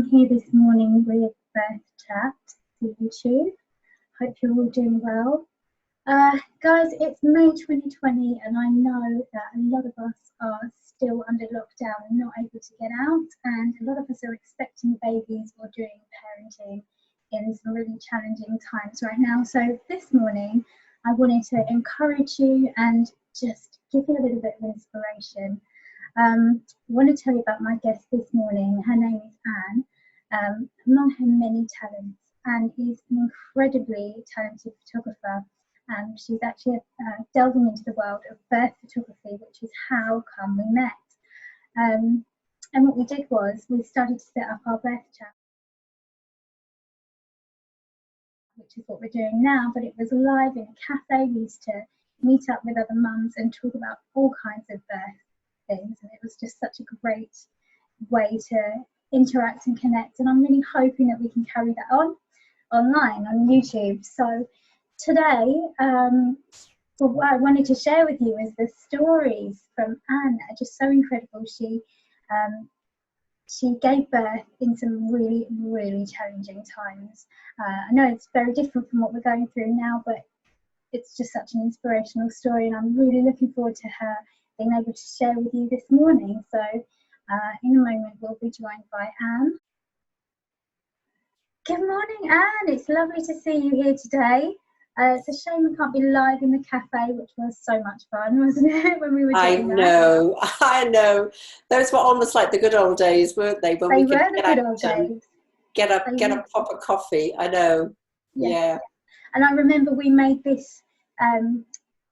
I'm here this morning with Birth Chat to YouTube. Hope you're all doing well. Guys, it's May 2020 and I know that a lot of us are still under lockdown and not able to get out, and a lot of us are expecting babies or doing parenting in some really challenging times right now. So this morning I wanted to encourage you and just give you a little bit of inspiration. I want to tell you about my guest this morning. Her name is Anne. Among her many talents, Anne is an incredibly talented photographer. She's actually delving into the world of birth photography, which is how come we met. And what we did was we started to set up our birth chat, which is what we're doing now, but it was live in a cafe. We used to meet up with other mums and talk about all kinds of birth things, and it was just such a great way to interact and connect, and I'm really hoping that we can carry that on online on YouTube. So today what I wanted to share with you is the stories from Anne are just so incredible. She gave birth in some really, really challenging times. I know it's very different from what we're going through now, but it's just such an inspirational story, and I'm really looking forward to her being able to share with you this morning. So in a moment we'll be joined by Anne. Good morning, Anne. It's lovely to see you here today. It's a shame we can't be live in the cafe, which was so much fun, wasn't it, when we were doing that? I know. Those were almost like the good old days, weren't they? When we could get out and get a pop of coffee. I know. Yeah. And I remember we made this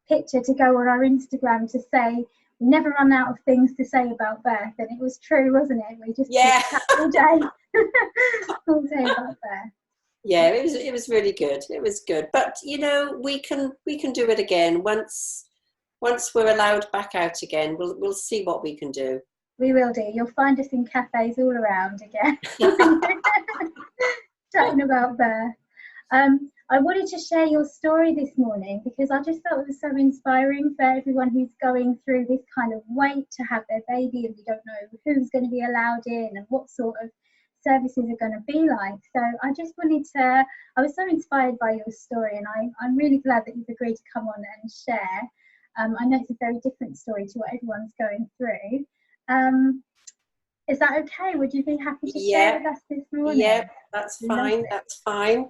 picture to go on our Instagram to say we never run out of things to say about birth, and it was true, wasn't it? We just chat all day, all day about birth. Yeah, it was really good. It was good, but you know, we can do it again once we're allowed back out again. We'll see what we can do. We will do. You'll find us in cafes all around again, chatting about birth. I wanted to share your story this morning because I just thought it was so inspiring for everyone who's going through this kind of wait to have their baby, and we don't know who's going to be allowed in and what sort of services are going to be like. So I just wanted to, I was so inspired by your story, and I'm really glad that you've agreed to come on and share. I know it's a very different story to what everyone's going through. Is that okay? Would you be happy to share with us this morning? Yeah, that's fine. That's fine.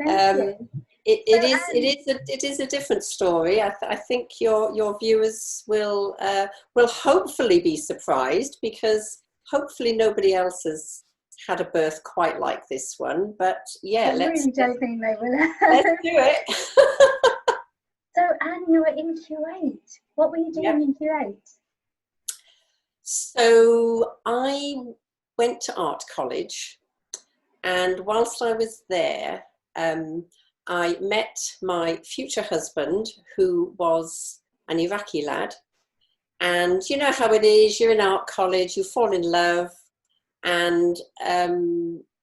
Thank you. It is a different story. I think your viewers will hopefully be surprised, because hopefully nobody else has had a birth quite like this one. But yeah, I really don't think they will. Let's do it. So Anne, you were in Kuwait. What were you doing in Kuwait? So I went to art college, and whilst I was there, I met my future husband, who was an Iraqi lad. And you know how it is, you're in art college, you fall in love, and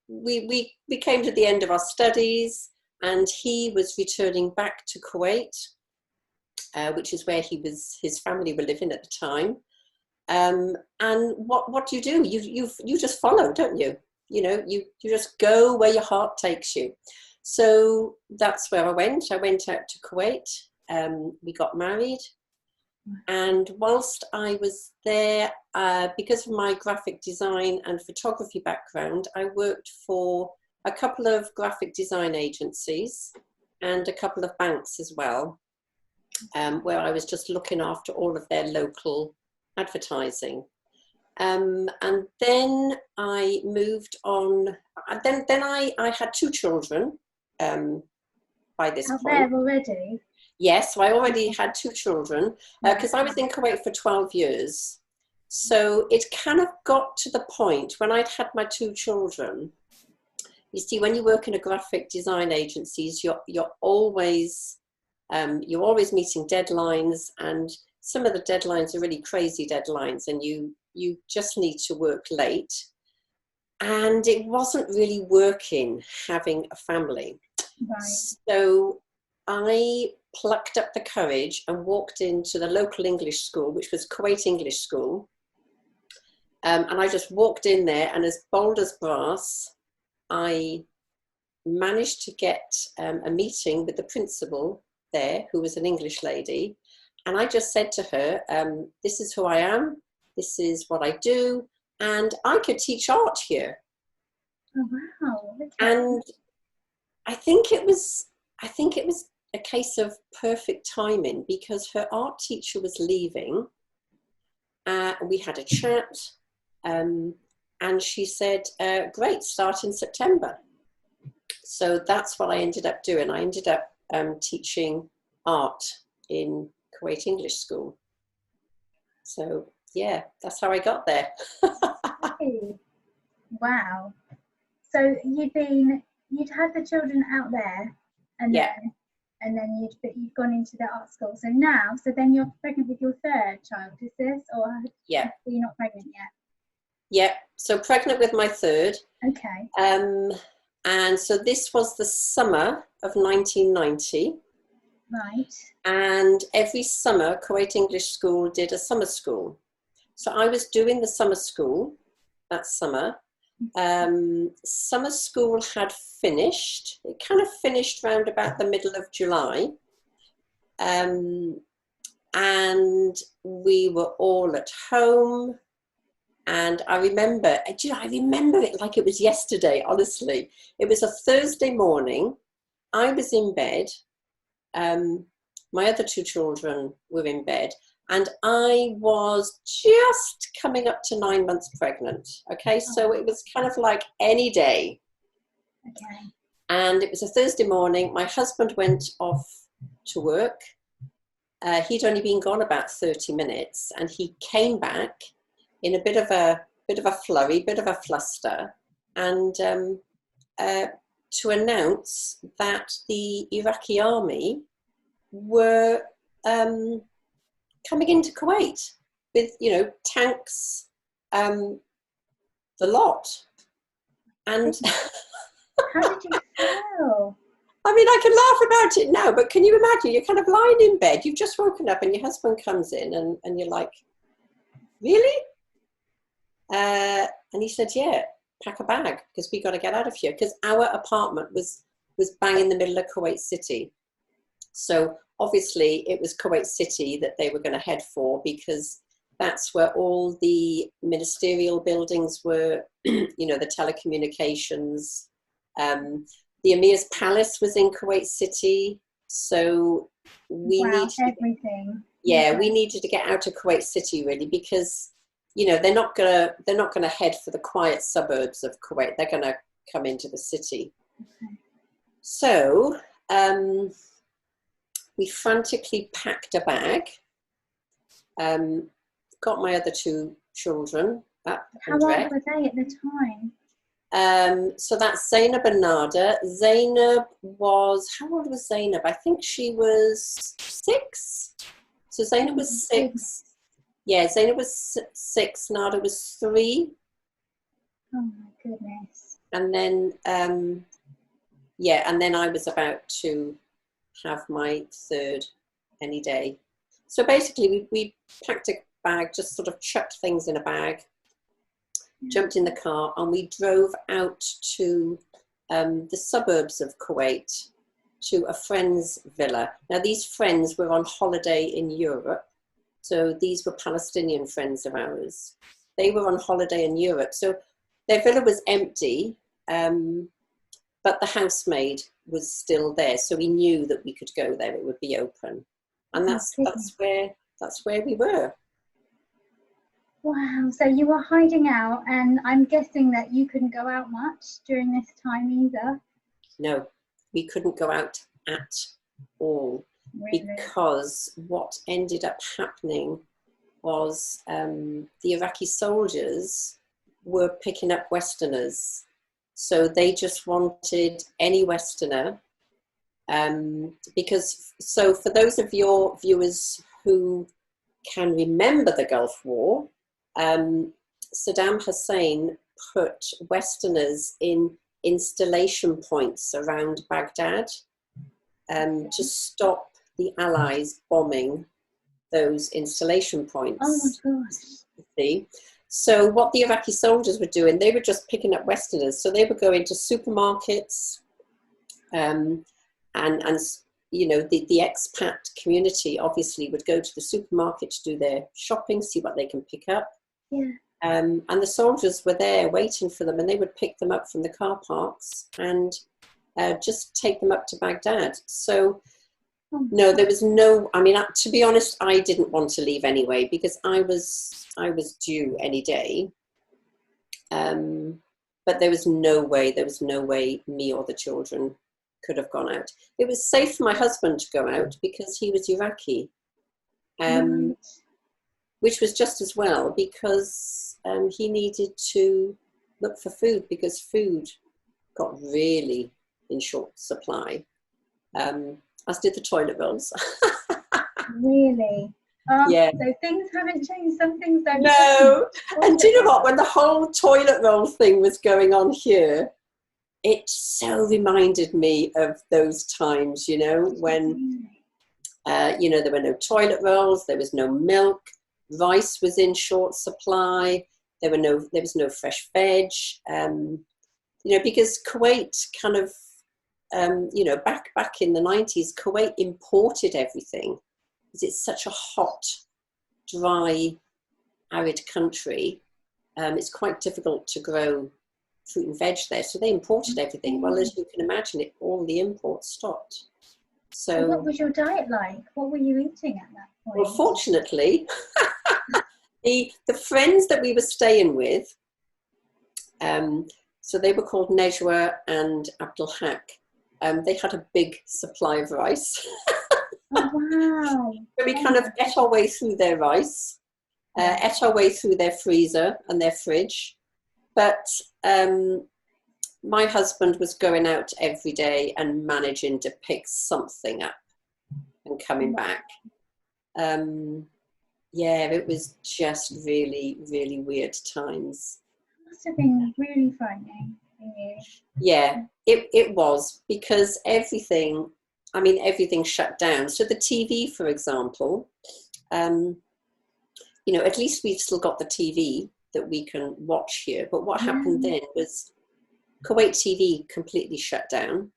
we came to the end of our studies, and he was returning back to Kuwait, which is where his family were living at the time. And what do? You just follow, don't you? You know, you just go where your heart takes you. So that's where I went. I went out to Kuwait. We got married. And whilst I was there, because of my graphic design and photography background, I worked for a couple of graphic design agencies and a couple of banks as well, where I was just looking after all of their local advertising. And then I moved on. Then I had 2 children by this point. There already? Yes, so I already had 2 children because I was in Kuwait for 12 years. So it kind of got to the point when I'd had my 2 children. You see, when you work in a graphic design agencies, you're always meeting deadlines, and some of the deadlines are really crazy deadlines, and you just need to work late. And it wasn't really working having a family. Right. So I plucked up the courage and walked into the local English school, which was Kuwait English School. And I just walked in there, and as bold as brass, I managed to get a meeting with the principal there, who was an English lady. And I just said to her, this is who I am, this is what I do, and I could teach art here. Oh, wow. Okay. And I think it was a case of perfect timing, because her art teacher was leaving. We had a chat, and she said, great, start in September. So that's what I ended up doing. I ended up teaching art in Kuwait English School. So yeah, that's how I got there. Hey. Wow. So you'd had the children out there, and Yeah. then you'd gone into the art school. So then you're pregnant with your third child, is this? Or Yeah. you're not pregnant yet? Yeah. So pregnant with my third. Okay. And so this was the summer of 1990. Right. And every summer, Kuwait English School did a summer school. So I was doing the summer school that summer. Summer school had finished. It kind of finished round about the middle of July. And we were all at home. And I remember it like it was yesterday, honestly. It was a Thursday morning. I was in bed. My other two children were in bed. And I was just coming up to 9 months pregnant. Okay, so it was kind of like any day. Okay. And it was a Thursday morning. My husband went off to work. He'd only been gone about 30 minutes, and he came back in a bit of a flurry, bit of a fluster, and to announce that the Iraqi army were coming into Kuwait with, tanks, the lot. And how did you feel? I mean, I can laugh about it now, but can you imagine? You're kind of lying in bed, you've just woken up, and your husband comes in, and you're like, really? And he said, yeah, pack a bag, because we got to get out of here. Because our apartment was bang in the middle of Kuwait City. So obviously it was Kuwait City that they were going to head for, because that's where all the ministerial buildings were, the telecommunications. The Emir's palace was in Kuwait City. So we needed everything. Yeah, we needed to get out of Kuwait City, really, because they're not gonna head for the quiet suburbs of Kuwait. They're gonna come into the city. Okay. So we frantically packed a bag. Got my other two children up. How old were they at the time? So that's Zainab and Nada. Zainab was, how old was Zainab? I think she was 6. So Zainab was 6. Yeah, Zainab was 6. Nada was 3. Oh my goodness. And then, and then I was about to have my third any day. So basically, we packed a bag, just sort of chucked things in a bag, jumped in the car, and we drove out to the suburbs of Kuwait, to a friend's villa. Now, these friends were on holiday in Europe. So these were Palestinian friends of ours. They were on holiday in Europe. So their villa was empty, but the housemaid was still there. So we knew that we could go there. It would be open. And that's where we were. Wow, so you were hiding out, and I'm guessing that you couldn't go out much during this time either. No, we couldn't go out at all. Really? Because what ended up happening was the Iraqi soldiers were picking up Westerners. So they just wanted any Westerner. So for those of your viewers who can remember the Gulf War, Saddam Hussein put Westerners in installation points around Baghdad to stop the Allies bombing those installation points. Oh my gosh. See? So what the Iraqi soldiers were doing, they were just picking up Westerners. So they were going to supermarkets, and you know, the expat community obviously would go to the supermarket to do their shopping, see what they can pick up. Yeah. And the soldiers were there waiting for them, and they would pick them up from the car parks and just take them up to Baghdad. So no, there was no, I mean, to be honest, I didn't want to leave anyway, because I was due any day. But there was no way me or the children could have gone out. It was safe for my husband to go out because he was Iraqi, which was just as well, because he needed to look for food, because food got really in short supply. As did the toilet rolls. Really? Yeah. So things haven't changed. Some things don't. No. And do you know what? When the whole toilet roll thing was going on here, it so reminded me of those times, you know, when, you know, there were no toilet rolls, there was no milk, rice was in short supply, there was no fresh veg, you know, because Kuwait kind of, you know, back in the 90s, Kuwait imported everything because it's such a hot, dry, arid country. It's quite difficult to grow fruit and veg there, so they imported everything. Well, as you can imagine, all the imports stopped. So what was your diet like? What were you eating at that point? Well, fortunately, the friends that we were staying with, so they were called Nejwa and Abdul Haq. They had a big supply of rice. Oh, wow. So we kind of ate our way through their rice, ate our way through their freezer and their fridge. But my husband was going out every day and managing to pick something up and coming back. Yeah, it was just really, really weird times. It must have been really frightening for you. Yeah, it was, because everything shut down. So the TV, for example, you know, at least we've still got the TV that we can watch here. But what happened then was Kuwait TV completely shut down.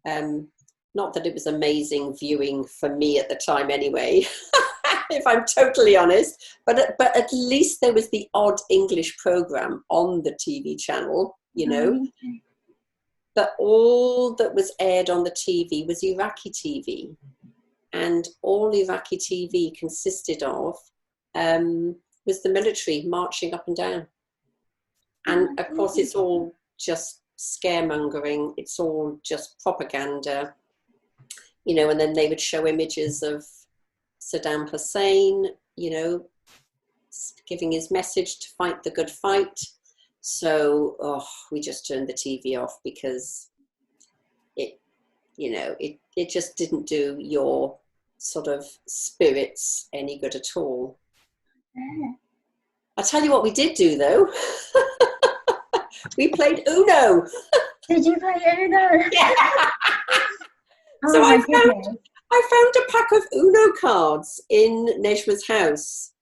Not that it was amazing viewing for me at the time anyway, if I'm totally honest, but at least there was the odd English program on the TV channel, you know. But all that was aired on the TV was Iraqi TV, and all Iraqi TV consisted of was the military marching up and down. And of course, it's all just scaremongering, it's all just propaganda, you know. And then they would show images of Saddam Hussein, you know, giving his message to fight the good fight. So we just turned the TV off, because it, you know, it just didn't do your sort of spirits any good at all. I'll tell you what we did do though. We played Uno. Did you play Uno? Yeah. So I found a pack of Uno cards in Nejwa's house.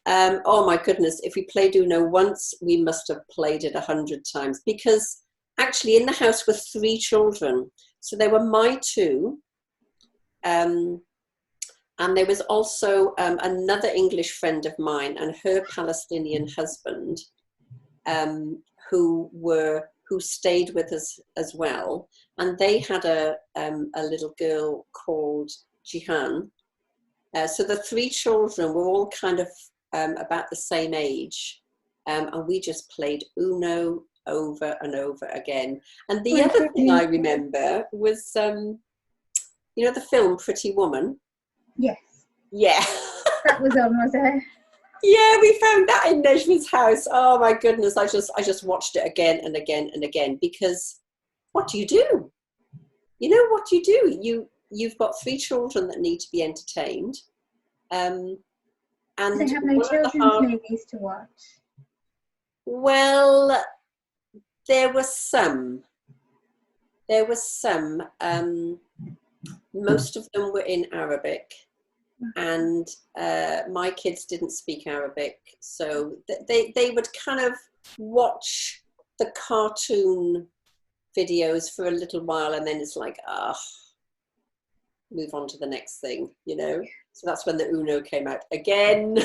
Oh my goodness, if we played Uno once, we must have played it 100 times, because actually in the house were 3 children. So there were my 2, and there was also another English friend of mine and her Palestinian husband, who stayed with us as well. And they had a little girl called Jihan. So the 3 children were all kind of about the same age, and we just played Uno over and over again. And the other thing I remember was, you know, the film Pretty Woman? Yes. Yeah. That was on, was it? Yeah, we found that in Nejwa's house. Oh my goodness, I just watched it again and again and again, because what do? You know, what do? You've got 3 children that need to be entertained. And they have no children's movies to watch. Well, there were some. Most of them were in Arabic. and my kids didn't speak Arabic, so they would kind of watch the cartoon videos for a little while, and then it's like, move on to the next thing, you know. So that's when the Uno came out again.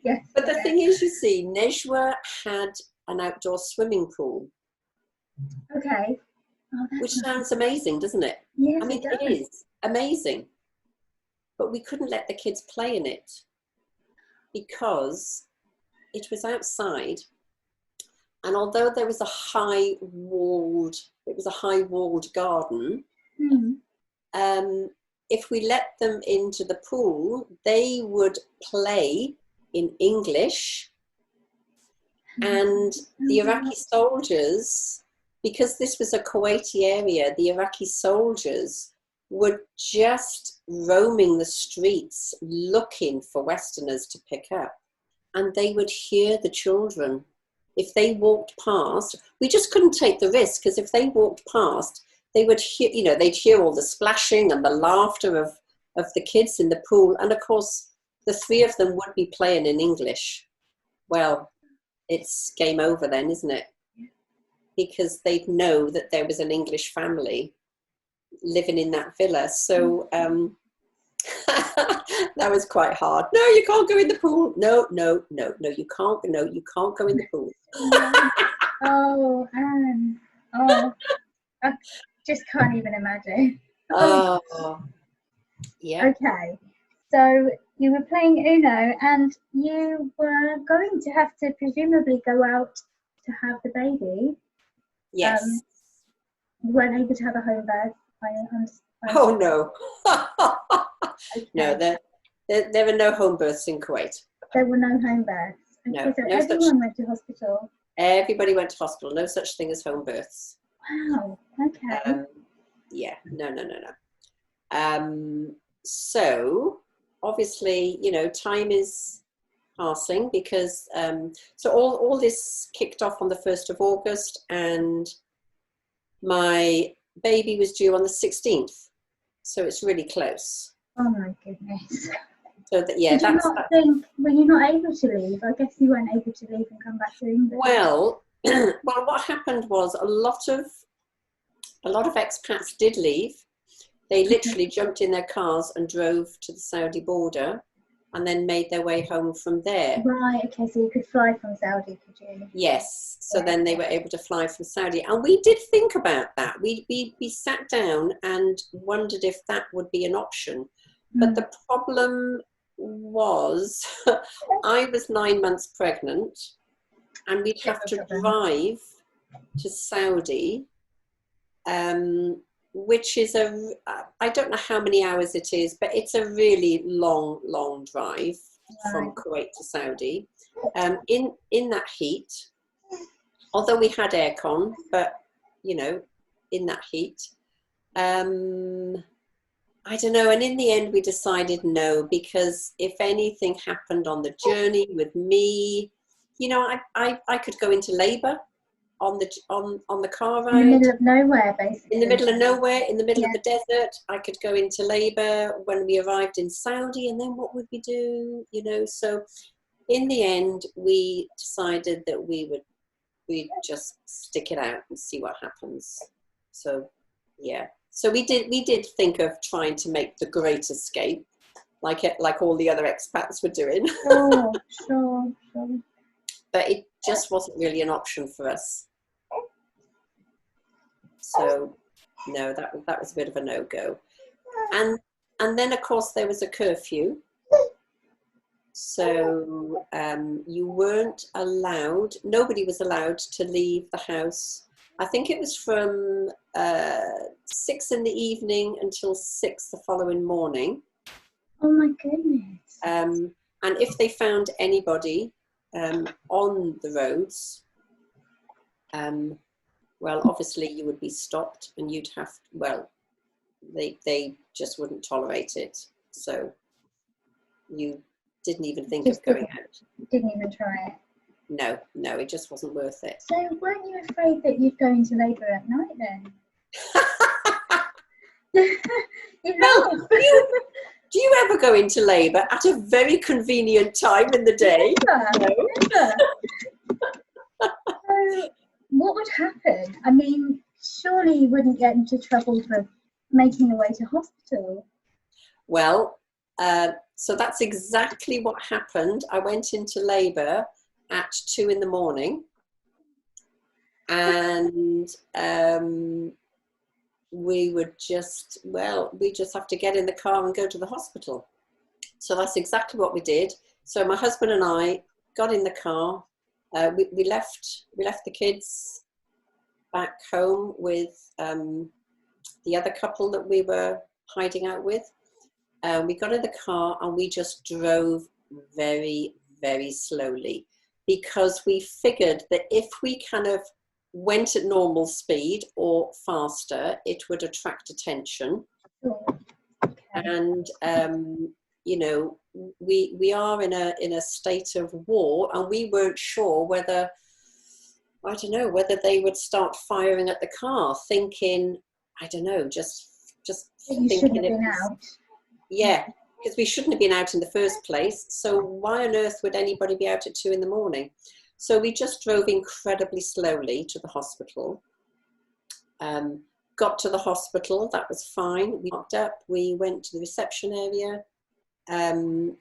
Yes. But the thing is, you see, Nejwa had an outdoor swimming pool. Okay. Which sounds amazing, doesn't it? Yes, I mean, it is amazing. But we couldn't let the kids play in it because it was outside. And although there was a high walled garden, if we let them into the pool, they would play in English. And the Iraqi soldiers, because this was a Kuwaiti area, the Iraqi soldiers were just roaming the streets looking for Westerners to pick up. And they would hear the children. If they walked past, we just couldn't take the risk, because if they walked past, they would hear, you know, they'd hear all the splashing and the laughter of the kids in the pool. And of course, the three of them would be playing in English. Well, it's game over then, isn't it? Because they'd know that there was an English family living in that villa. So that was quite hard. No, you can't go in the pool. No, you can't. No, you can't go in the pool. Oh, Anne. Oh, I just can't even imagine. Oh, yeah. Okay, so you were playing Uno, and you were going to have to presumably go out to have the baby. Yes. You weren't able to have a home birth. Oh no. Okay. No, there are no home births in Kuwait. There were no home births. Okay, No, so no everyone went to hospital. Everybody went to hospital. No such thing as home births. Wow. Okay. Yeah. No. So obviously, you know, time is passing because so all this kicked off on the 1st of August, and my baby was due on the 16th. So it's really close. Oh my goodness. So that, yeah, were you not able to leave? I guess you weren't able to leave and come back to England. Well, what happened was a lot of expats did leave. They literally jumped in their cars and drove to the Saudi border, and then made their way home from there. Right. Okay. So you could fly from Saudi, could you? Yes. So then they were able to fly from Saudi, and we did think about that. We sat down and wondered if that would be an option, but the problem was I was 9 months pregnant, and we'd have to drive to Saudi, which is I don't know how many hours it is, but it's a really long drive from Kuwait to Saudi, in that heat, although we had aircon, but you know, in that heat. I don't know, and in the end we decided no, because if anything happened on the journey with me, you know, I could go into labour on the car ride. In the middle of nowhere, basically. In the middle of nowhere, in the middle of the desert. I could go into labour when we arrived in Saudi, and then what would we do? You know, so in the end we decided that we'd just stick it out and see what happens. So yeah. So we did think of trying to make the great escape, like all the other expats were doing. Oh, sure. But it just wasn't really an option for us. So no, that was a bit of a no-go. And then of course there was a curfew. So you weren't allowed, nobody was allowed to leave the house. I think it was from 6 in the evening until 6 the following morning. Oh my goodness. And if they found anybody on the roads, well, obviously you would be stopped, and you'd have, they just wouldn't tolerate it. So you didn't even think of going out. Didn't even try it. No, it just wasn't worth it. So weren't you afraid that you'd go into labour at night then? Do you ever go into labour at a very convenient time in the day? Never. So what would happen? I mean, surely you wouldn't get into trouble for making your way to hospital. Well, so that's exactly what happened. I went into labour at 2 in the morning, and we just have to get in the car and go to the hospital. So that's exactly what we did. So my husband and I got in the car. We left the kids back home with the other couple that we were hiding out with. We got in the car and we just drove very, very slowly, because we figured that if we kind of went at normal speed or faster, it would attract attention. Okay. And you know, we are in a state of war, and we weren't sure whether, I don't know, whether they would start firing at the car, thinking, I don't know, just You thinking shouldn't have it been was, out. yeah, because we shouldn't have been out in the first place. So why on earth would anybody be out at 2 in the morning? So we just drove incredibly slowly to the hospital. Got to the hospital, that was fine. We walked up, we went to the reception area,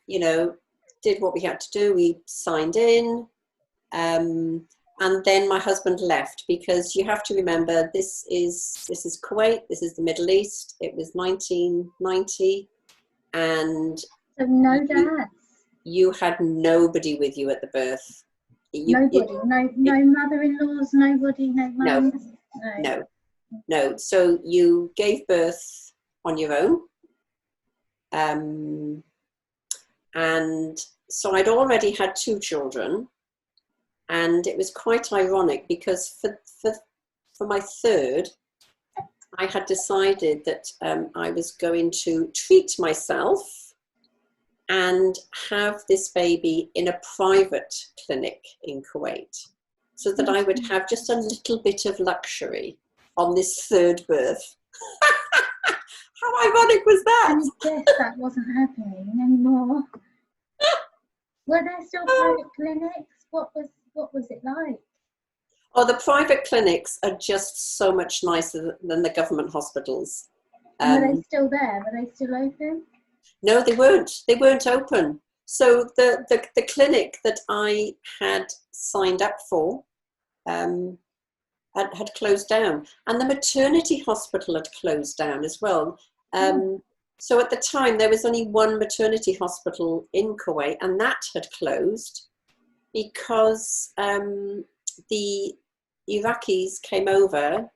you know, did what we had to do. We signed in, and then my husband left, because you have to remember, this is Kuwait, this is the Middle East. It was 1990, and So no dads. You had nobody with you at the birth. Nobody, no mother-in-laws, nobody, no mums. No. So you gave birth on your own, and so I'd already had 2 children, and it was quite ironic, because for my third, I had decided that I was going to treat myself and have this baby in a private clinic in Kuwait, so that I would have just a little bit of luxury on this third birth. How ironic was that? And I guess that wasn't happening anymore. Were there still private clinics? What was it like? Oh, the private clinics are just so much nicer than the government hospitals. And were they still there? Were they still open? No, they weren't. They weren't open. So the clinic that I had signed up for had closed down, and the maternity hospital had closed down as well. So at the time, there was only one maternity hospital in Kuwait, and that had closed because the Iraqis came over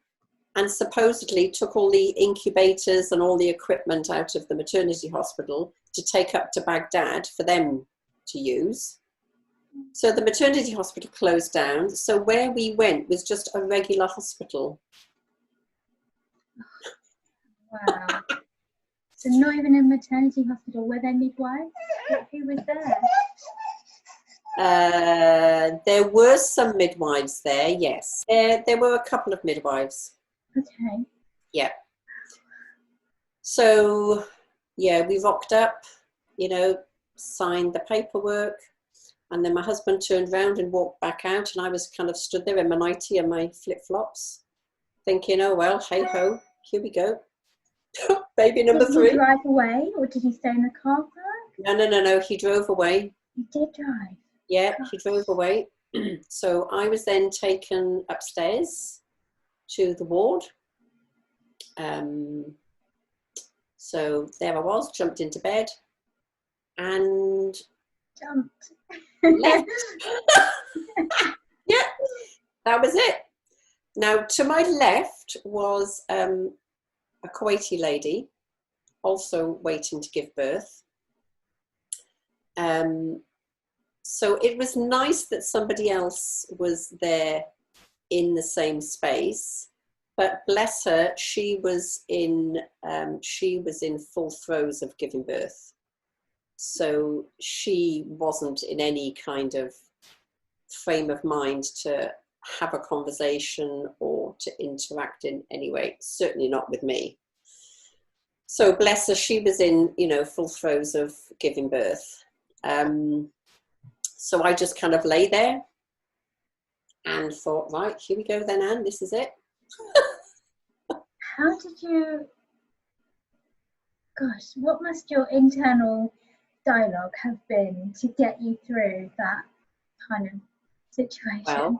and supposedly took all the incubators and all the equipment out of the maternity hospital to take up to Baghdad for them to use. So the maternity hospital closed down. So where we went was just a regular hospital. Wow. So not even a maternity hospital. Were there midwives? Who was there? There were some midwives there, yes. There were a couple of midwives. Okay. Yeah. So, yeah, we rocked up, you know, signed the paperwork, and then my husband turned around and walked back out, and I was kind of stood there in my nightie and my flip-flops, thinking, oh, well, hey-ho, here we go. Baby number 3. Did he drive away, or did he stay in the car park? No, he drove away. He did drive? Yeah, he drove away. So I was then taken upstairs to the ward. So there I was, jumped into bed and Jumped. left. Yeah, that was it. Now to my left was a Kuwaiti lady, also waiting to give birth. So it was nice that somebody else was there in the same space, but bless her, she was in full throes of giving birth. So she wasn't in any kind of frame of mind to have a conversation or to interact in any way, certainly not with me. So bless her, she was in, you know, full throes of giving birth. So I just kind of lay there and thought, right, here we go then, Anne, this is it. How did you, gosh, what must your internal dialogue have been to get you through that kind of situation?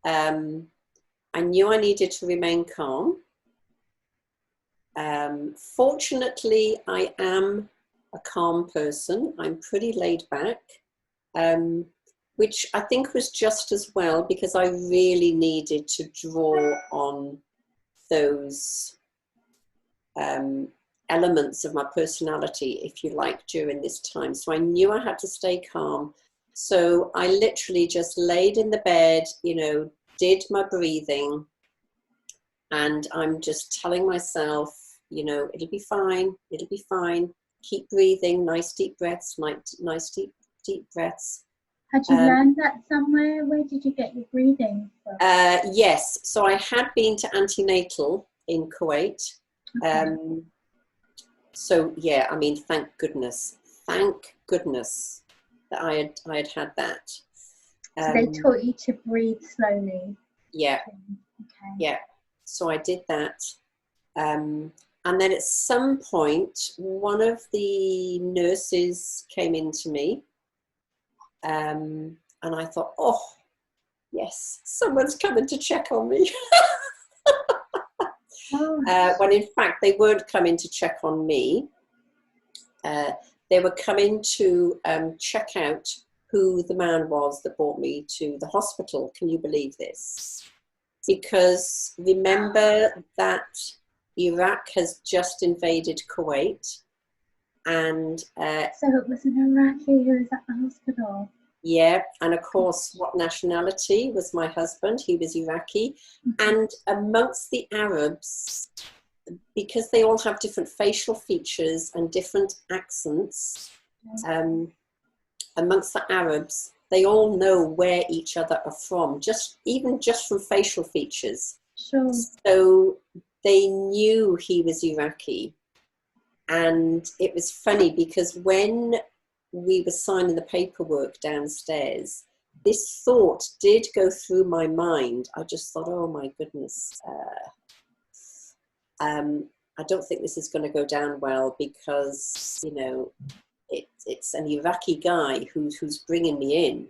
Well, I knew I needed to remain calm. Fortunately, I am a calm person. I'm pretty laid back, which I think was just as well because I really needed to draw on those elements of my personality, if you like, during this time. So I knew I had to stay calm. So I literally just laid in the bed, you know, did my breathing, and I'm just telling myself, you know, it'll be fine, it'll be fine. Keep breathing, nice deep breaths, nice deep breaths. Had you learned that somewhere? Where did you get your breathing from? Yes, so I had been to antenatal in Kuwait. Okay. So yeah, I mean, thank goodness that I had that. So they taught you to breathe slowly. Yeah. Okay. Yeah. So I did that. And then at some point, one of the nurses came in to me. And I thought, oh, yes, someone's coming to check on me. When in fact, they weren't coming to check on me. They were coming to check out who the man was that brought me to the hospital. Can you believe this? Because remember that Iraq has just invaded Kuwait, and so it was an Iraqi who was at the hospital. Yeah, and of course, what nationality was my husband? He was Iraqi. And amongst the Arabs, because they all have different facial features and different accents, amongst the Arabs, they all know where each other are from, even just from facial features. Sure. So they knew he was Iraqi. And it was funny because when we were signing the paperwork downstairs, this thought did go through my mind. I just thought, oh my goodness, I don't think this is going to go down well because, you know, it's an Iraqi guy who's bringing me in.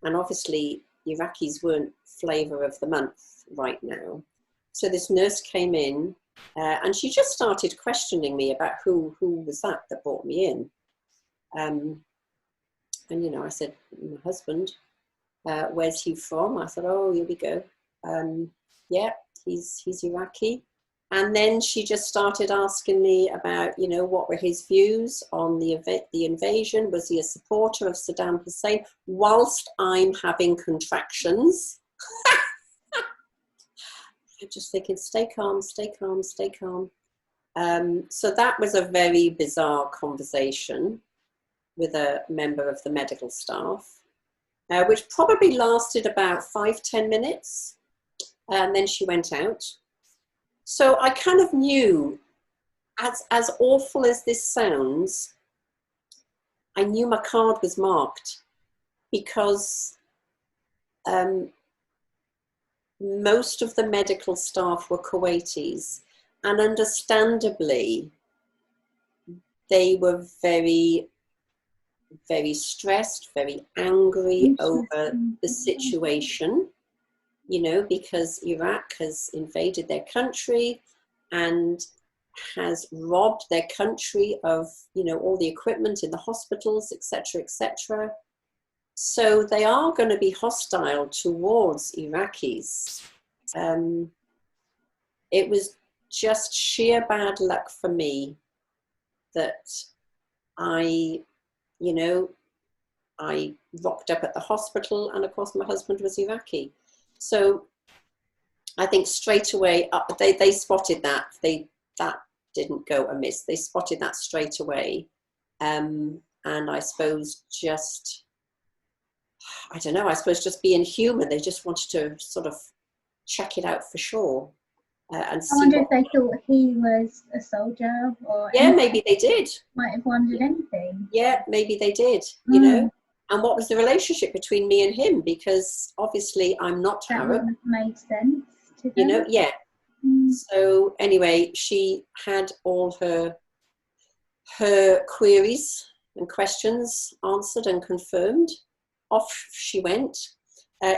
And obviously, Iraqis weren't flavour of the month right now. So this nurse came in and she just started questioning me about who was that brought me in. And, you know, I said, my husband, where's he from? I said, oh, here we go. Yeah, he's Iraqi. And then she just started asking me about, you know, what were his views on the invasion? Was he a supporter of Saddam Hussein? Whilst I'm having contractions. I'm just thinking, stay calm, stay calm, stay calm. So that was a very bizarre conversation with a member of the medical staff, which probably lasted about 5-10 minutes. And then she went out. So I kind of knew, as awful as this sounds, I knew my card was marked because most of the medical staff were Kuwaitis, and understandably, they were very, very stressed, very angry over the situation, you know, because Iraq has invaded their country and has robbed their country of, you know, all the equipment in the hospitals, etc., etc. So they are going to be hostile towards Iraqis. It was just sheer bad luck for me that I rocked up at the hospital, and of course my husband was Iraqi. So I think straight away they spotted that. That didn't go amiss. They spotted that straight away. And I suppose just being human, they just wanted to sort of check it out for sure. and I see wonder what. if they thought he was a soldier or Yeah, maybe they did. might have wondered anything. Yeah, maybe they did, you Mm, know. And what was the relationship between me and him? Because obviously I'm not that Arab, wouldn't have made sense to you know. them. Yeah. Mm, So anyway, she had all her queries and questions answered and confirmed. Off she went.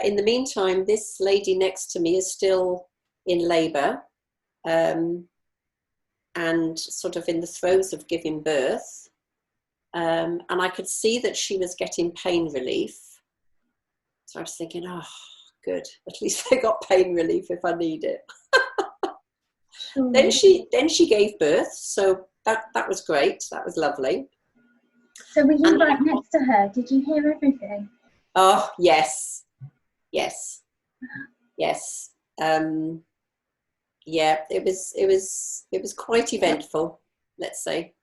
In the meantime, this lady next to me is still in labour, and sort of in the throes of giving birth. And I could see that she was getting pain relief. So I was thinking, oh, good. At least I got pain relief if I need it. sure. Then she gave birth, so that was great. That was lovely. So were you And right next to her? Did you hear everything? oh yes, yes, yes. Yeah, it was quite eventful, let's say.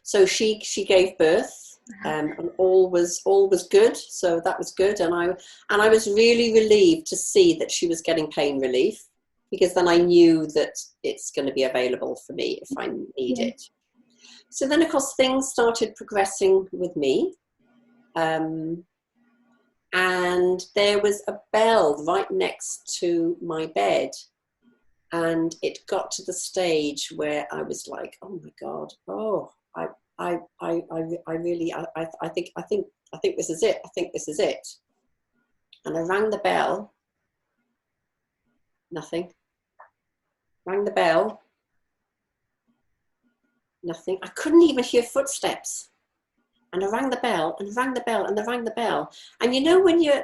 So she gave birth, and all was good. So that was good, and I was really relieved to see that she was getting pain relief, because then I knew that it's going to be available for me if I need Yeah. it. So then, of course, things started progressing with me, and there was a bell right next to my bed. And it got to the stage where I was like, oh my God, oh, I really, I think this is it. I think this is it. And I rang the bell. Nothing. Rang the bell. Nothing. I couldn't even hear footsteps. And I rang the bell and rang the bell and I rang the bell. And you know, when you're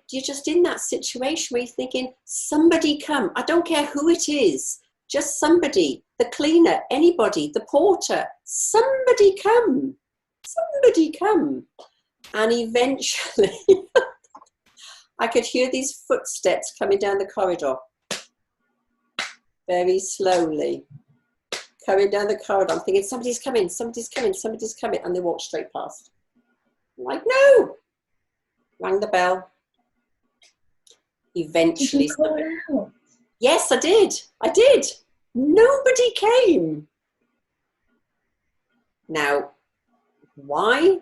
just in that situation where you're thinking, somebody come. I don't care who it is. Just somebody, the cleaner, anybody, the porter, somebody come. Somebody come. And eventually I could hear these footsteps coming down the corridor. Very slowly. Coming down the corridor. I'm thinking, somebody's coming, somebody's coming, somebody's coming. And they walked straight past. I'm like, no. Rang the bell. Eventually. Did you call out? Yes, I did. I did. Nobody came. Now, why?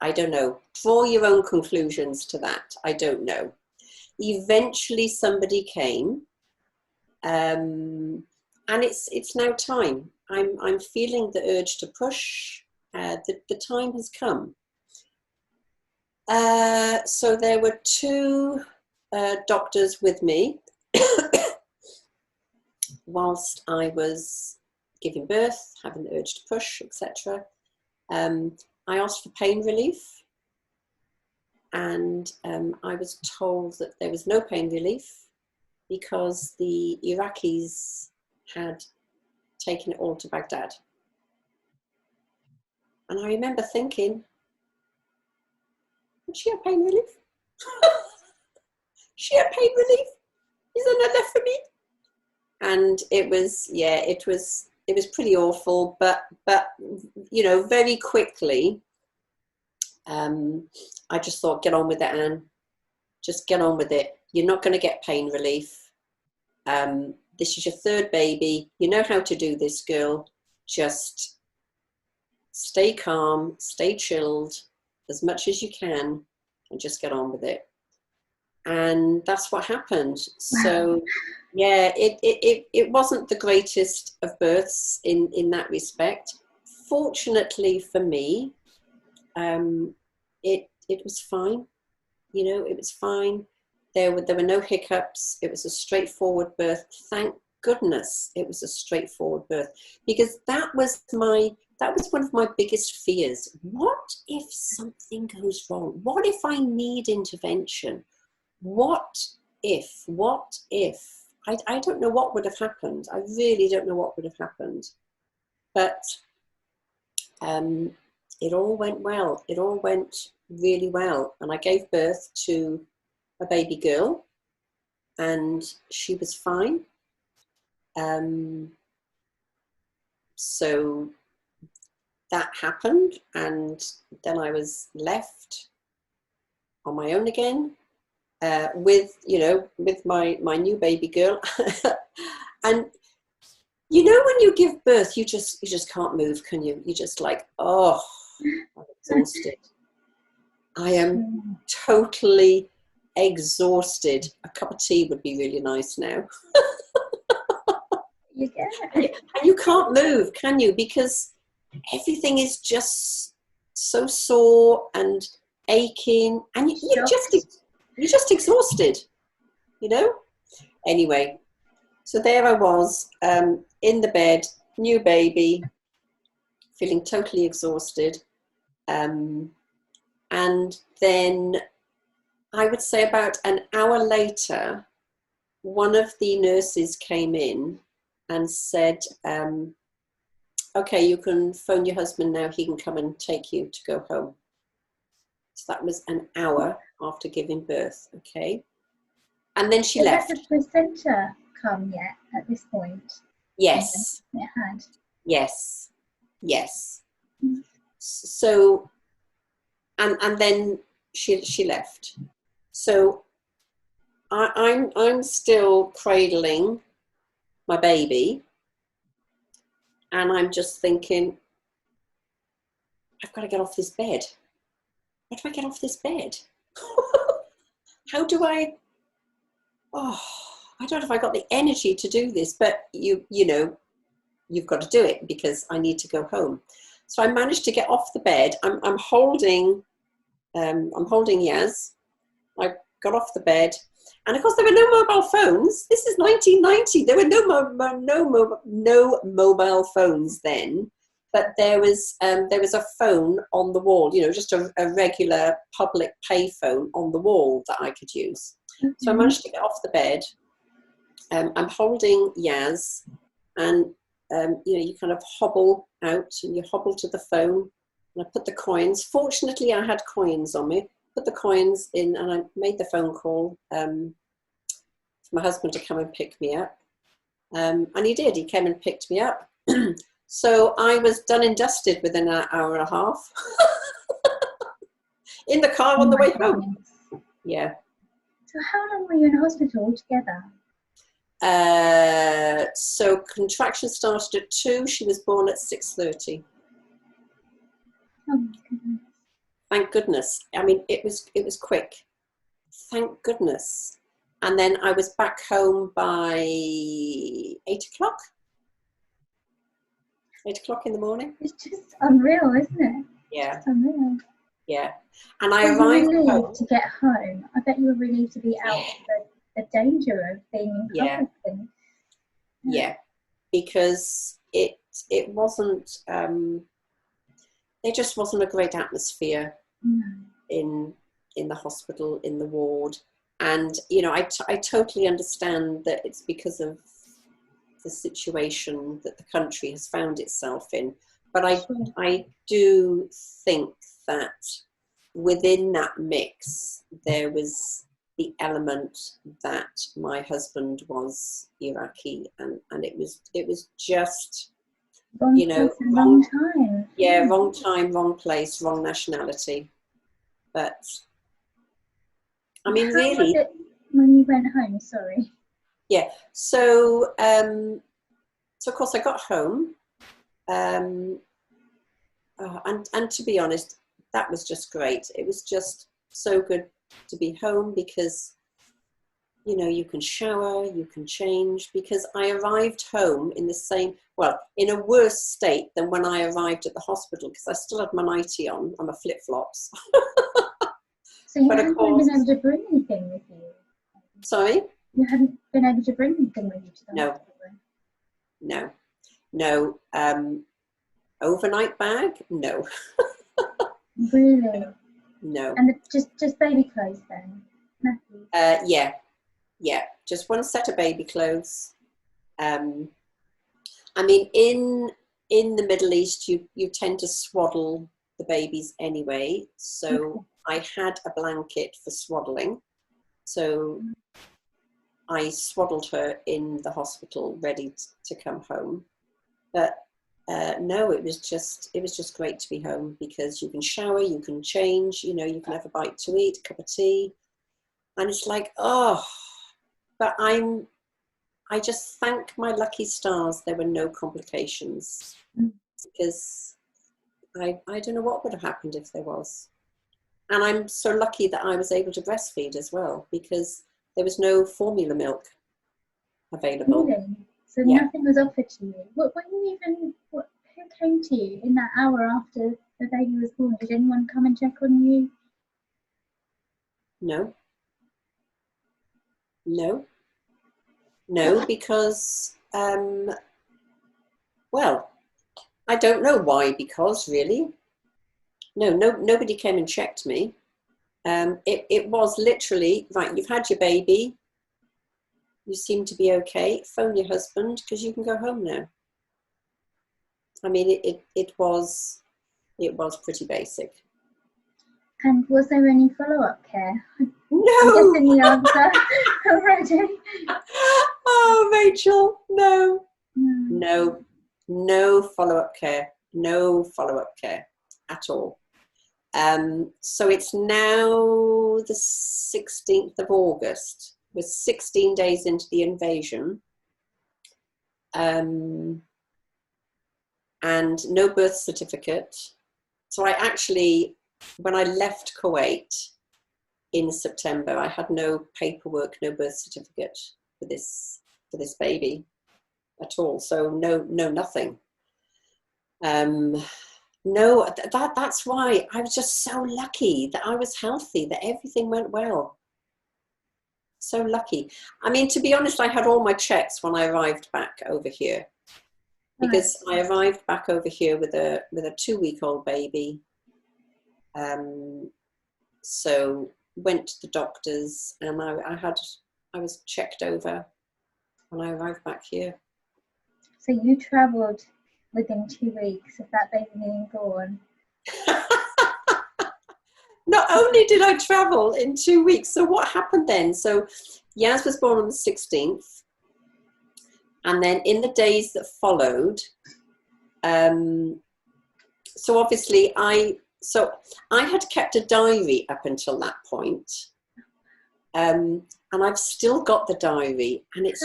I don't know. Draw your own conclusions to that. I don't know. Eventually, somebody came, and it's now time. I'm feeling the urge to push. The time has come. So there were two doctors with me whilst I was giving birth, having the urge to push, etc. I asked for pain relief, and I was told that there was no pain relief because the Iraqis had taken it all to Baghdad. And I remember thinking, would she have pain relief? She had pain relief? Is there none left for me? And it was, yeah, it was pretty awful, but you know, very quickly, I just thought, get on with it, Anne. Just get on with it. You're not going to get pain relief. This is your third baby. You know how to do this, girl. Just stay calm, stay chilled as much as you can, and just get on with it. And that's what happened. So yeah, it wasn't the greatest of births in that respect. Fortunately for me, it was fine. You know, it was fine. There were no hiccups. It was a straightforward birth. Thank goodness it was a straightforward birth, because that was one of my biggest fears. What if something goes wrong? What if I need intervention? What if? I don't know what would have happened. I really don't know what would have happened. But it all went well. It all went really well. And I gave birth to a baby girl, and she was fine. So that happened, and then I was left on my own again. with, you know, with my new baby girl. And you know, when you give birth, you just can't move, can you? You're just like, oh, I'm exhausted. I am totally exhausted. A cup of tea would be really nice now. And you can't move, can you? Because everything is just so sore and aching, and you're just exhausted, you know? Anyway, so there I was, in the bed, new baby, feeling totally exhausted. And then I would say about an hour later, one of the nurses came in and said, okay, you can phone your husband now, he can come and take you to go home. So that was an hour after giving birth, okay? And then she left. Had the placenta come yet at this point? Yes. It had. Yes. Yes. So, and then she left. So I'm still cradling my baby, and I'm just thinking, I've got to get off this bed. How do I get off this bed? How do I? Oh, I don't know if I got the energy to do this, but you know, you've got to do it because I need to go home. So I managed to get off the bed. I'm holding Yaz. I got off the bed, and of course there were no mobile phones. This is 1990. There were no mobile phones then, but there was a phone on the wall. You know, just a regular public pay phone on the wall that I could use. Mm-hmm. So I managed to get off the bed. I'm holding Yaz, and you know, you kind of hobble out and you hobble to the phone, and I put the coins. Fortunately, I had coins on me. Put the coins in, and I made the phone call for my husband to come and pick me up. And he did. He came and picked me up. So I was done and dusted within an hour and a half in the car on the way home. Yeah. So how long were you in hospital altogether? So contraction started at 2. She was born at 6:30. Oh my goodness. Thank goodness. I mean, it was quick. Thank goodness. And then I was back home by 8 o'clock. 8 o'clock in the morning. It's just unreal, isn't it? Yeah. It's unreal. Yeah. And I arrived home to get home. I bet you were relieved to be out of the danger of being in public. Yeah. Because it wasn't, there just wasn't a great atmosphere in the hospital, in the ward. And, you know, I totally understand that it's because of the situation that the country has found itself in. But I do think that within that mix, there was the element that my husband was Iraqi, and it was just, you know, wrong time. Yeah, wrong time, wrong place, wrong nationality. But I mean, How was it when you went home? Sorry. Yeah. So of course I got home, and to be honest, that was just great. It was just so good to be home because, you know, you can shower, you can change, because I arrived home in in a worse state than when I arrived at the hospital, because I still had my nightie on and my flip-flops. So you hadn't been able to bring anything with you? Sorry? You hadn't been able to bring anything with you to the hospital? No. Overnight bag? No. Really? No. And just baby clothes then? Yeah. Just one set of baby clothes. I mean, in the Middle East, you tend to swaddle the babies anyway. So I had a blanket for swaddling. So I swaddled her in the hospital, ready to come home. But no, it was just great to be home, because you can shower, you can change, you know, you can have a bite to eat, a cup of tea. And it's like, oh, but I just thank my lucky stars there were no complications, because I don't know what would have happened if there was. And I'm so lucky that I was able to breastfeed as well, because there was no formula milk available. Really? So Yeah. nothing was offered to you? Who came to you in that hour after the baby was born? Did anyone come and check on you? No, because, well, I don't know why, because really, nobody came and checked me. It was literally, right, you've had your baby, you seem to be okay, phone your husband because you can go home now. I mean, it was pretty basic. And was there any follow-up care? No! I'm guessing the answer already. Oh, Rachel, no. No follow-up care. No follow-up care at all. So it's now the 16th of August. We're 16 days into the invasion. And no birth certificate. So I actually, when I left Kuwait in September, I had no paperwork, no birth certificate for this baby at all. So no nothing. No, that's why I was just so lucky that I was healthy, that everything went well. So lucky. I mean, to be honest, I had all my checks when I arrived back over here, because I arrived back over here with a 2-week-old baby. So went to the doctors, and I was checked over when I arrived back here. So you travelled within 2 weeks of that baby being born? Not only did I travel in 2 weeks, so what happened then? So Yaz was born on the 16th, and then in the days that followed, so obviously I had kept a diary up until that point, and I've still got the diary, and it's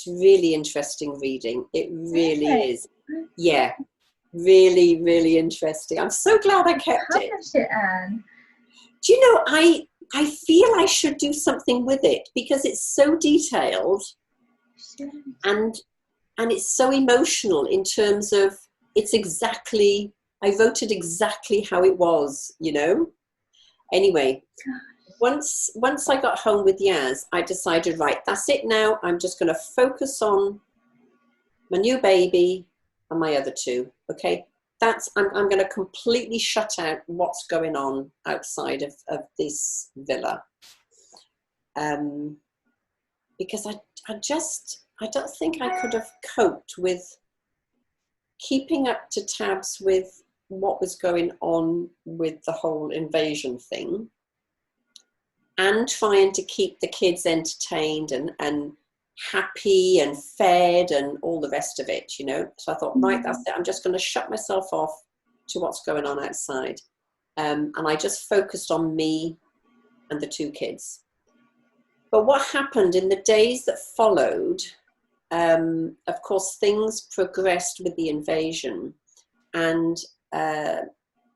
really interesting reading. It really is. Yeah, really, really interesting. I'm so glad I kept it. Anne. Do you know, I feel I should do something with it, because it's so detailed, and it's so emotional in terms of I wrote it exactly how it was, you know. Anyway, once I got home with Yaz, I decided, right, that's it now. I'm just going to focus on my new baby and my other two. Okay, I'm going to completely shut out what's going on outside of this villa, because I don't think I could have coped with keeping up to tabs with what was going on with the whole invasion thing, and trying to keep the kids entertained and happy and fed and all the rest of it, you know. So I thought, right, that's it. I'm just going to shut myself off to what's going on outside. And I just focused on me and the two kids. But what happened in the days that followed, of course, things progressed with the invasion, and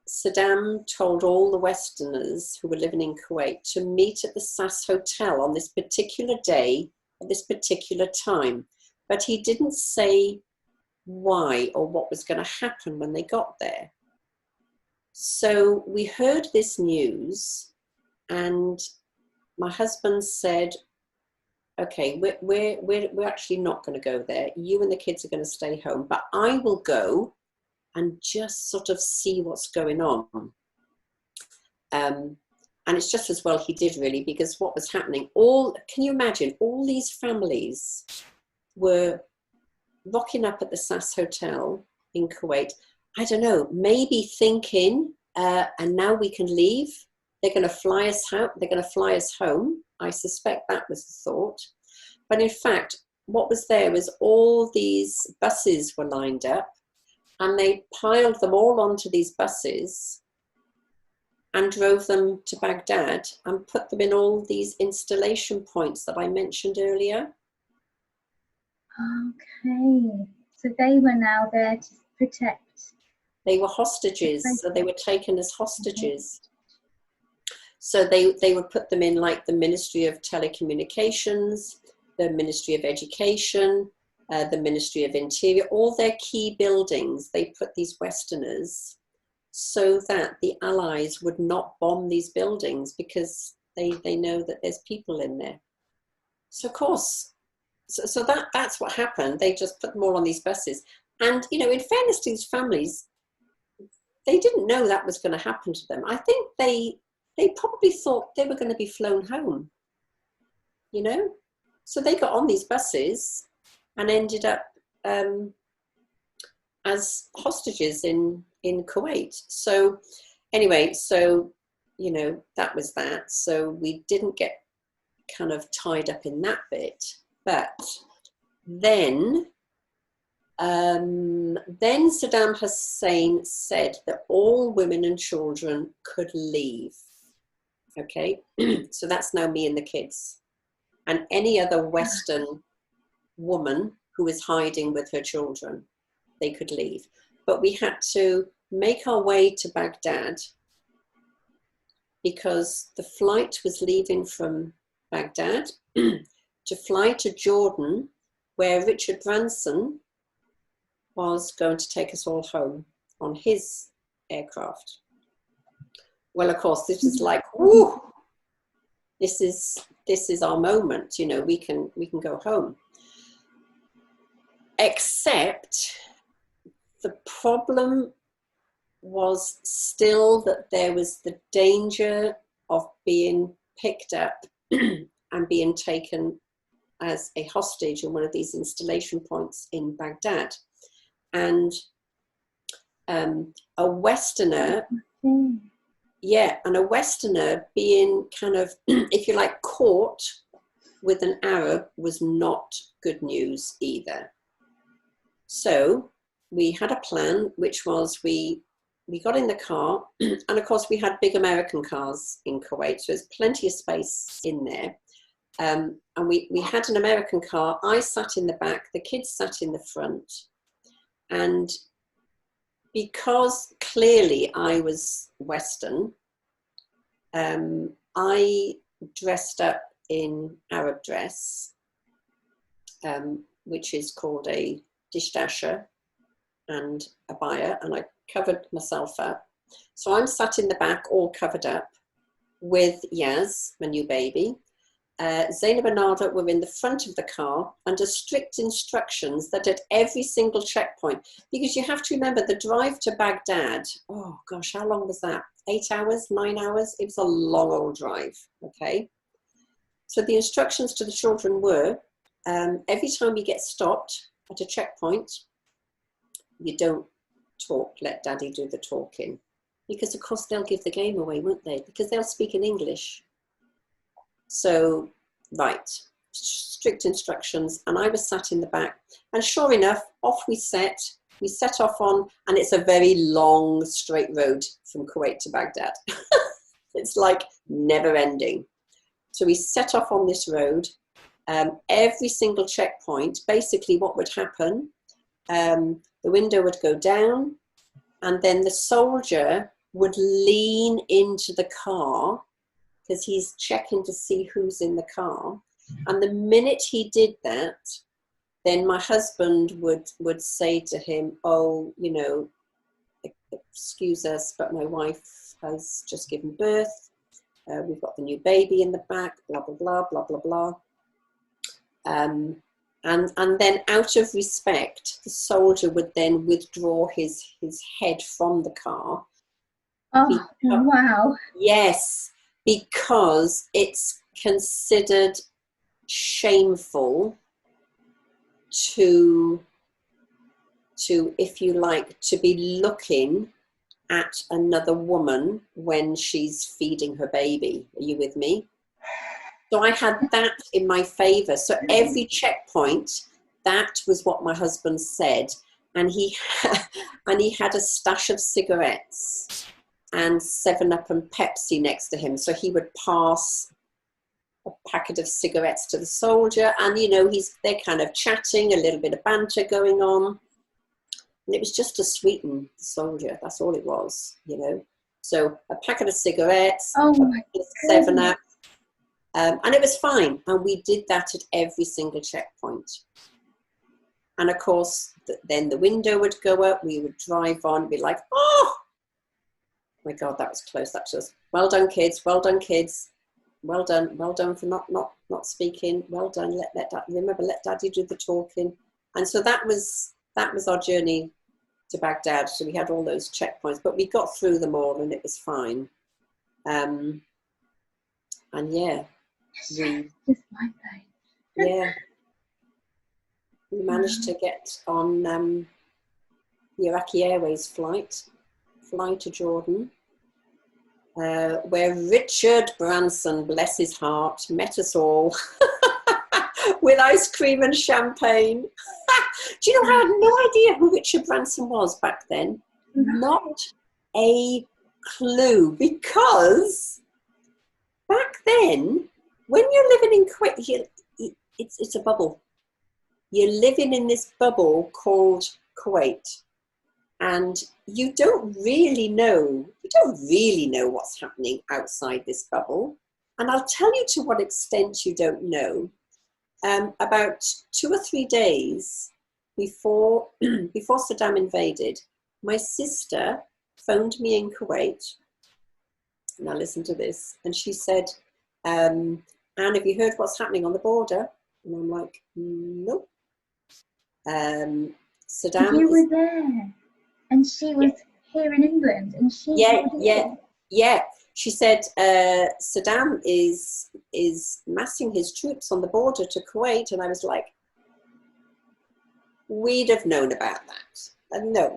Saddam told all the Westerners who were living in Kuwait to meet at the SAS Hotel on this particular day at this particular time. But he didn't say why or what was going to happen when they got there. So we heard this news, and my husband said, okay, we're actually not going to go there. You and the kids are going to stay home, but I will go and just sort of see what's going on. And it's just as well he did, really, because what was happening, can you imagine, all these families were rocking up at the SAS Hotel in Kuwait, I don't know, maybe thinking, and now we can leave. They're going to fly us out. They're going to fly us home. I suspect that was the thought. But in fact, what was there was all these buses were lined up, and they piled them all onto these buses. and drove them to Baghdad and put them in all these installation points that I mentioned earlier. Okay, so they were now there to protect. They were hostages, so they were taken as hostages. So they would put them in like the Ministry of Telecommunications, the Ministry of Education, the Ministry of Interior, all their key buildings. They put these Westerners so that the Allies would not bomb these buildings because they know that there's people in there. So of course, so that's what happened. They just put them all on these buses. And, you know, in fairness to these families, they didn't know that was going to happen to them. I think they probably thought they were going to be flown home, you know? So they got on these buses and ended up as hostages in Kuwait. So anyway, so, you know, that was that. So we didn't get kind of tied up in that bit. But then Saddam Hussein said that all women and children could leave. Okay, so that's now me and the kids. And any other Western woman who was hiding with her children, they could leave. But we had to make our way to Baghdad because the flight was leaving from Baghdad to fly to Jordan, where Richard Branson was going to take us all home on his aircraft. Well, of course, this is like, woo, this is our moment, you know, we can go home. Except the problem was still that there was the danger of being picked up and being taken as a hostage in one of these installation points in Baghdad. And a Westerner, and a Westerner being kind of, if you like, caught with an Arab was not good news either. So we had a plan, which was we got in the car, and of course we had big American cars in Kuwait, so there's plenty of space in there. And we had an American car. I sat in the back, the kids sat in the front. And because clearly I was Western, I dressed up in Arab dress, which is called a dishdasha and abaya, and I covered myself up. So I'm sat in the back, all covered up, with Yaz, my new baby. Zainab and Nada were in the front of the car under strict instructions that at every single checkpoint, because you have to remember the drive to Baghdad, oh gosh, how long was that? 8 hours, 9 hours? It was a long old drive, okay? So the instructions to the children were, every time you get stopped at a checkpoint, you don't talk, let daddy do the talking. Because of course they'll give the game away, won't they? Because they'll speak in English. So, right, strict instructions, and I was sat in the back, and sure enough, off we set off on, and it's a very long straight road from Kuwait to Baghdad. It's like never ending. So we set off on this road. Every single checkpoint, basically what would happen, the window would go down, and then the soldier would lean into the car because he's checking to see who's in the car. And the minute he did that, then my husband would say to him, oh, you know, excuse us, but my wife has just given birth. We've got the new baby in the back, blah, blah, blah, blah, blah, blah. And then out of respect, the soldier would then withdraw his head from the car. Oh, wow. Yes, because it's considered shameful to, if you like, to be looking at another woman when she's feeding her baby. Are you with me? So I had that in my favor. So every checkpoint, that was what my husband said. And he had a stash of cigarettes. and 7-Up and Pepsi next to him. So he would pass a packet of cigarettes to the soldier, and they're kind of chatting, a little bit of banter going on, and it was just to sweeten the soldier. That's all it was. So a packet of cigarettes, Oh my 7-Up, and it was fine. And we did that at every single checkpoint. And of course, then the window would go up. We would drive on, be like, oh my God, that was close. That was well done, kids. Well done, kids. Well done for not speaking. Well done. Let Daddy do the talking. And so that was our journey to Baghdad. So we had all those checkpoints, but we got through them all, and it was fine. And yeah, we managed to get on the Iraqi Airways flight, fly to Jordan. Where Richard Branson, bless his heart, met us all with ice cream and champagne. Do you know, I had no idea who Richard Branson was back then. Not a clue, because back then, when you're living in Kuwait, it's a bubble. You're living in this bubble called Kuwait. And you don't really know what's happening outside this bubble. And I'll tell you to what extent you don't know. About 2 or 3 days before Saddam invaded, my sister phoned me in Kuwait. Now listen to this. And she said, Anne, have you heard what's happening on the border? And I'm like, nope. Saddam. You were there. And she was here in England, and she yeah. She said Saddam is massing his troops on the border to Kuwait, and I was like, we'd have known about that. No,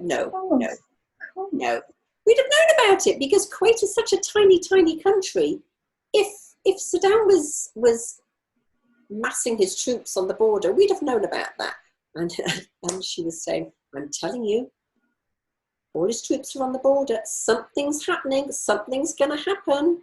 we'd have known about it, because Kuwait is such a tiny, tiny country. If Saddam was massing his troops on the border, we'd have known about that. And she was saying, I'm telling you, all his troops are on the border. Something's happening. Something's going to happen.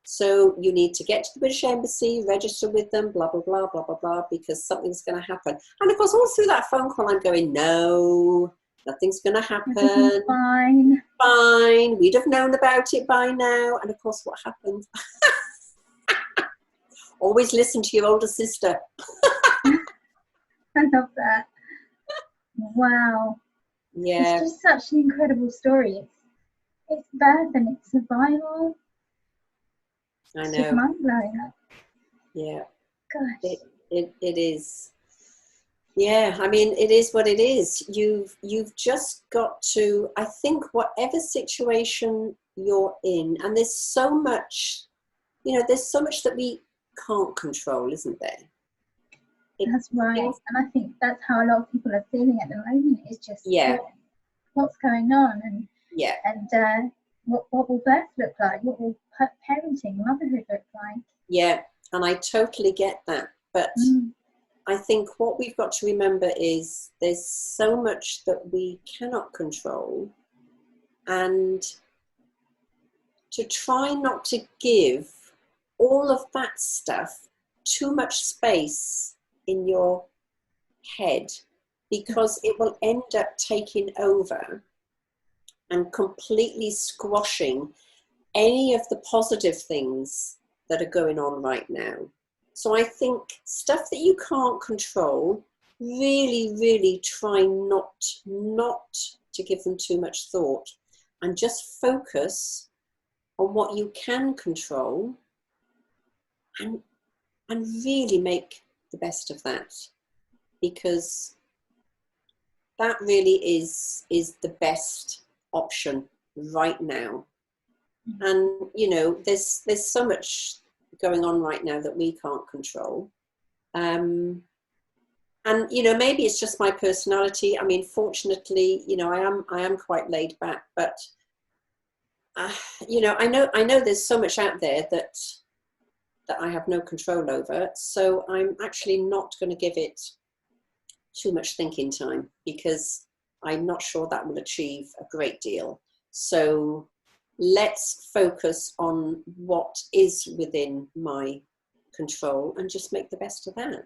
So you need to get to the British Embassy, register with them, blah, blah, blah, blah, blah, blah, because something's going to happen. And of course, all through that phone call, I'm going, no, nothing's going to happen. Fine. Fine. We'd have known about it by now. And of course, what happened? Always listen to your older sister. I love that. Wow. Yeah. It's just such an incredible story. It's birth and it's survival. I know. It's just mind-blowing. Yeah. Gosh. It is. Yeah, I mean, it is what it is. You've just got to, I think, whatever situation you're in, and there's so much that we can't control, isn't there? That's right. And I think that's how a lot of people are feeling at the moment. It's just what's going on, and what will birth look like? What will parenting, motherhood look like? Yeah, and I totally get that. But I think what we've got to remember is there's so much that we cannot control, and to try not to give all of that stuff too much space in your head, because it will end up taking over and completely squashing any of the positive things that are going on right now. So I think stuff that you can't control, really, really try not to give them too much thought, and just focus on what you can control, and really make the best of that, because that really is the best option right now. And there's so much going on right now that we can't control, and maybe it's just my personality. I mean, fortunately, I am quite laid back, but I know there's so much out there that I have no control over. So I'm actually not going to give it too much thinking time, because I'm not sure that will achieve a great deal. So let's focus on what is within my control and just make the best of that.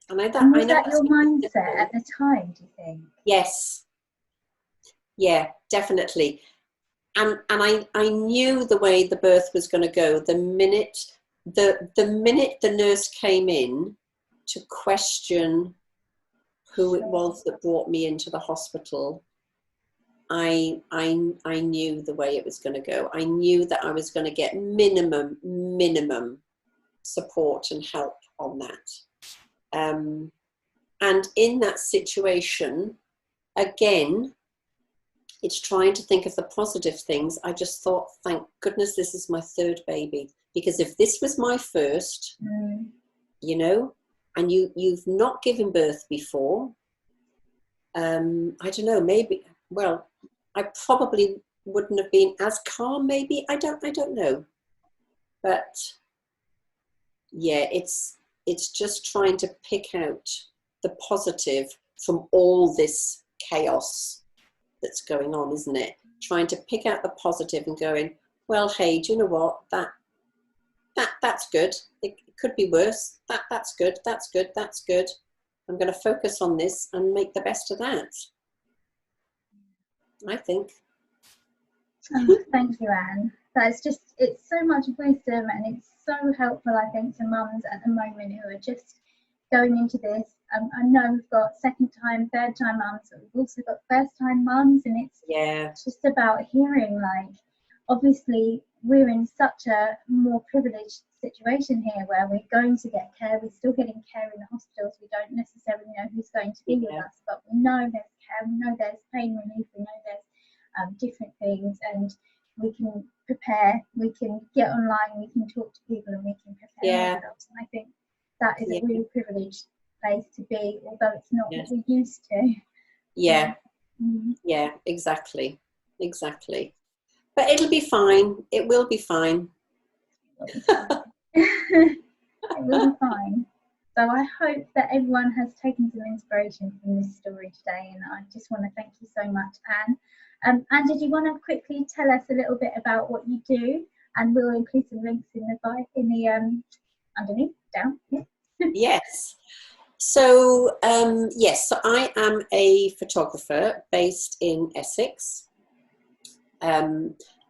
And was that your mindset at the time, do you think? Yes. Yeah, definitely. And I knew the way the birth was going to go the minute the nurse came in to question who it was that brought me into the hospital. I knew the way it was going to go. I knew that I was going to get minimum support and help on that. And in that situation, again, it's trying to think of the positive things. I just thought, thank goodness this is my third baby. Because if this was my first, you know, and you've not given birth before, I don't know, maybe, well, I probably wouldn't have been as calm, maybe. I don't know. But yeah, it's just trying to pick out the positive from all this chaos that's going on, isn't it? Trying to pick out the positive and going, well, hey, do you know what? That's good. It could be worse. That's good. That's good. That's good. I'm going to focus on this and make the best of that, I think. Oh, thank you, Anne. It's so much wisdom, and it's so helpful, I think, to mums at the moment who are just going into this. I know we've got second-time, third-time mums, but we've also got first-time mums, and it's just about hearing, like, obviously we're in such a more privileged situation here where we're going to get care. We're still getting care in the hospitals. We don't necessarily know who's going to be with us, but we know there's care, we know there's pain relief, we know there's different things, and we can prepare, we can get online, we can talk to people, and we can prepare ourselves. And I think that is a really privileged place to be, although it's not what we're used to. Yeah, exactly. But it'll be fine. It will be fine. It will be fine. So I hope that everyone has taken some inspiration from this story today, and I just want to thank you so much, Anne. Anne, did you want to quickly tell us a little bit about what you do? And we'll include some links in the underneath, down. Yes. So so I am a photographer based in Essex. I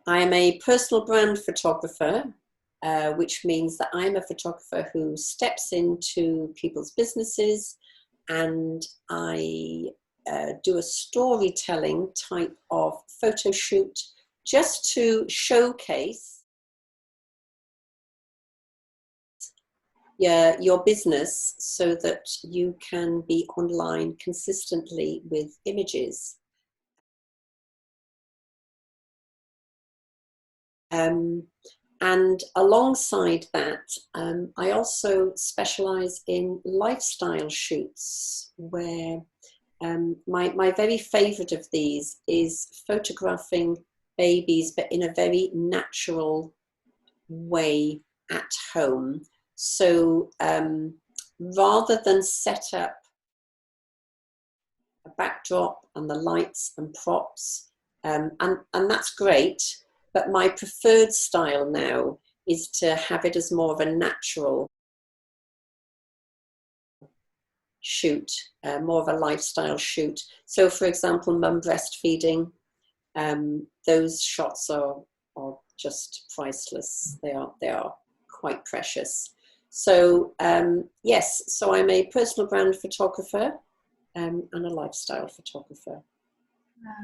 am a personal brand photographer, which means that I'm a photographer who steps into people's businesses, and I do a storytelling type of photo shoot just to showcase your business so that you can be online consistently with images. And alongside that, I also specialize in lifestyle shoots, where my very favorite of these is photographing babies, but in a very natural way at home. So rather than set up a backdrop and the lights and props, and that's great, but my preferred style now is to have it as more of a natural shoot, more of a lifestyle shoot. So for example, mum breastfeeding, those shots are just priceless. They are quite precious. So yes, so I'm a personal brand photographer and a lifestyle photographer.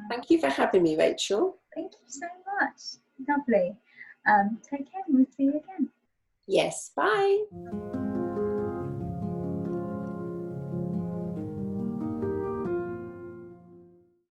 Thank you for having me, Rachel. Thank you so much. Lovely. Take care, and we'll see you again. Yes, bye.